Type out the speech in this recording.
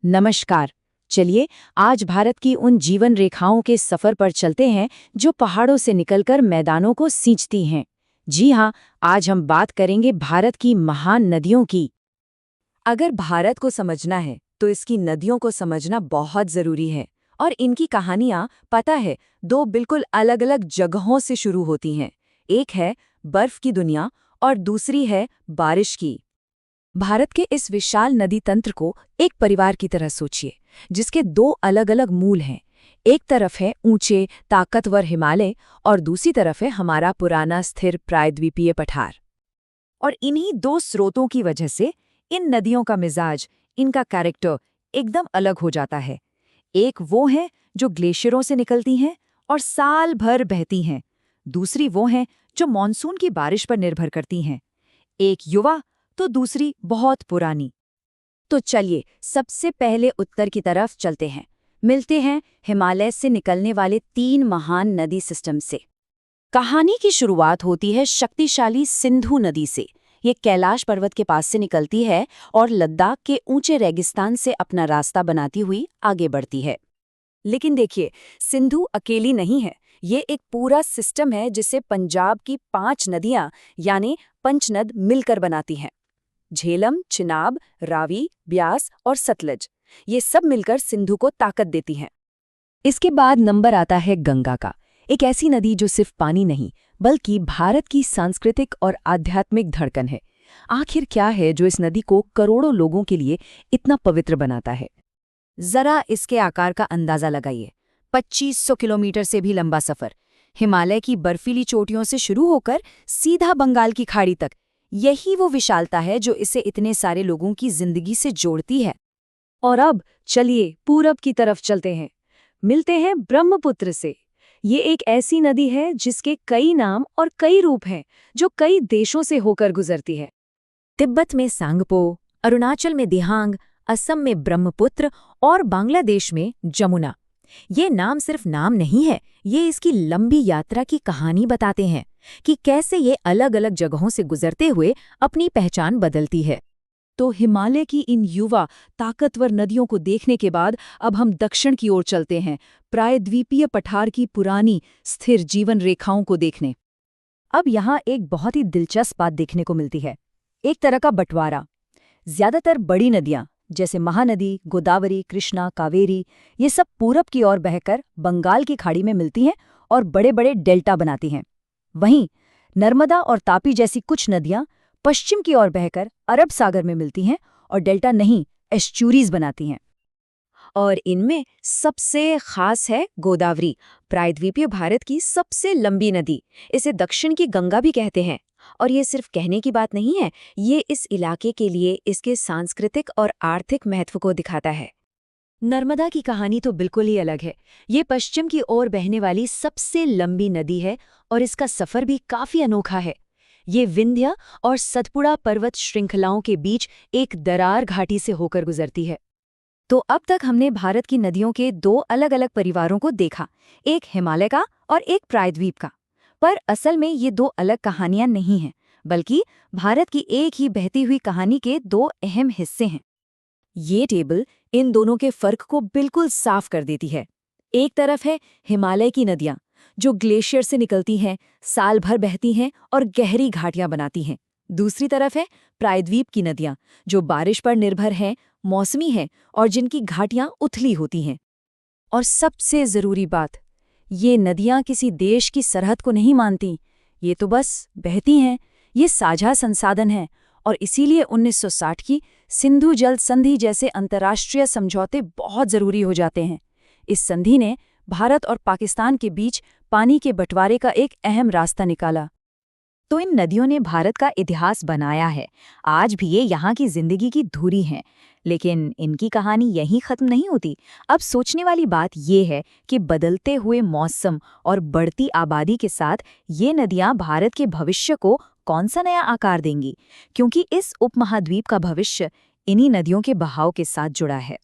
नमस्कार। चलिए आज भारत की उन जीवन रेखाओं के सफर पर चलते हैं जो पहाड़ों से निकलकर मैदानों को सींचती हैं। जी हाँ, आज हम बात करेंगे भारत की महान नदियों की। अगर भारत को समझना है तो इसकी नदियों को समझना बहुत जरूरी है। और इनकी कहानियां, पता है, दो बिल्कुल अलग अलग जगहों से शुरू होती हैं। एक है बर्फ की दुनिया और दूसरी है बारिश की। भारत के इस विशाल नदी तंत्र को एक परिवार की तरह सोचिए, जिसके दो अलग अलग मूल हैं। एक तरफ है ऊंचे ताकतवर हिमालय और दूसरी तरफ है हमारा पुराना स्थिर प्रायद्वीपीय पठार। और इन्हीं दो स्रोतों की वजह से इन नदियों का मिजाज, इनका कैरेक्टर एकदम अलग हो जाता है। एक वो है जो ग्लेशियरों से निकलती हैं और साल भर बहती हैं। दूसरी वो है जो मानसून की बारिश पर निर्भर करती हैं। एक युवा तो दूसरी बहुत पुरानी। तो चलिए सबसे पहले उत्तर की तरफ चलते हैं। मिलते हैं हिमालय से निकलने वाले 3 महान नदी सिस्टम से। कहानी की शुरुआत होती है शक्तिशाली सिंधु नदी से। ये कैलाश पर्वत के पास से निकलती है और लद्दाख के ऊंचे रेगिस्तान से अपना रास्ता बनाती हुई आगे बढ़ती है। लेकिन देखिए, सिंधु अकेली नहीं है। ये एक पूरा सिस्टम है जिसे पंजाब की 5 नदियां यानी पंचनद मिलकर बनाती हैं। झेलम, चिनाब, रावी, ब्यास और सतलज, ये सब मिलकर सिंधु को ताकत देती हैं। इसके बाद नंबर आता है गंगा का, एक ऐसी नदी जो सिर्फ पानी नहीं बल्कि भारत की सांस्कृतिक और आध्यात्मिक धड़कन है। आखिर क्या है जो इस नदी को करोड़ों लोगों के लिए इतना पवित्र बनाता है? जरा इसके आकार का अंदाजा लगाइए। 2500 किलोमीटर से भी लंबा सफर, हिमालय की बर्फीली चोटियों से शुरू होकर सीधा बंगाल की खाड़ी तक। यही वो विशालता है जो इसे इतने सारे लोगों की जिंदगी से जोड़ती है। और अब चलिए पूरब की तरफ चलते हैं। मिलते हैं ब्रह्मपुत्र से। ये एक ऐसी नदी है जिसके कई नाम और कई रूप हैं, जो कई देशों से होकर गुजरती है। तिब्बत में सांगपो, अरुणाचल में दिहांग, असम में ब्रह्मपुत्र और बांग्लादेश में जमुना। ये नाम सिर्फ नाम नहीं है, ये इसकी लंबी यात्रा की कहानी बताते हैं कि कैसे ये अलग अलग जगहों से गुजरते हुए अपनी पहचान बदलती है। तो हिमालय की इन युवा ताकतवर नदियों को देखने के बाद अब हम दक्षिण की ओर चलते हैं, प्रायद्वीपीय पठार की पुरानी स्थिर जीवन रेखाओं को देखने। अब यहाँ एक बहुत ही दिलचस्प बात देखने को मिलती है, एक तरह का बंटवारा। ज्यादातर बड़ी नदियाँ जैसे महानदी, गोदावरी, कृष्णा, कावेरी, ये सब पूरब की ओर बहकर बंगाल की खाड़ी में मिलती हैं और बड़े बड़े डेल्टा बनाती हैं। वहीं नर्मदा और तापी जैसी कुछ नदियाँ पश्चिम की ओर बहकर अरब सागर में मिलती हैं और डेल्टा नहीं, एस्चुरीज बनाती हैं। और इनमें सबसे खास है गोदावरी, प्रायद्वीपीय भारत की सबसे लंबी नदी। इसे दक्षिण की गंगा भी कहते हैं। और ये सिर्फ कहने की बात नहीं है, ये इस इलाके के लिए इसके सांस्कृतिक और आर्थिक महत्व को दिखाता है। नर्मदा की कहानी तो बिल्कुल ही अलग है। ये पश्चिम की ओर बहने वाली सबसे लंबी नदी है और इसका सफर भी काफी अनोखा है। ये विंध्य और सतपुड़ा पर्वत श्रृंखलाओं के बीच एक दरार घाटी से होकर गुजरती है। तो अब तक हमने भारत की नदियों के 2 अलग अलग परिवारों को देखा, एक हिमालय का और एक प्रायद्वीप का। पर असल में ये 2 अलग कहानियां नहीं हैं, बल्कि भारत की एक ही बहती हुई कहानी के 2 अहम हिस्से हैं। ये टेबल इन दोनों के फर्क को बिल्कुल साफ कर देती है। एक तरफ है हिमालय की नदियां, जो ग्लेशियर से निकलती हैं, साल भर बहती हैं और गहरी घाटियां बनाती हैं। दूसरी तरफ है प्रायद्वीप की नदियां, जो बारिश पर निर्भर हैं, मौसमी हैं और जिनकी घाटियां उथली होती हैं। और सबसे जरूरी बात, ये नदियां किसी देश की सरहद को नहीं मानती, ये तो बस बहती हैं। ये साझा संसाधन हैं और इसीलिए 1960 की सिंधु जल संधि जैसे अंतर्राष्ट्रीय समझौते बहुत जरूरी हो जाते हैं। इस संधि ने भारत और पाकिस्तान के बीच पानी के बंटवारे का एक अहम रास्ता निकाला। तो इन नदियों ने भारत का इतिहास बनाया है। आज भी ये यहाँ की जिंदगी की धुरी हैं। लेकिन इनकी कहानी यहीं खत्म नहीं होती। अब सोचने वाली बात ये है कि बदलते हुए मौसम और बढ़ती आबादी के साथ ये नदियाँ भारत के भविष्य को कौन सा नया आकार देंगी, क्योंकि इस उपमहाद्वीप का भविष्य इन्हीं नदियों के बहाव के साथ जुड़ा है।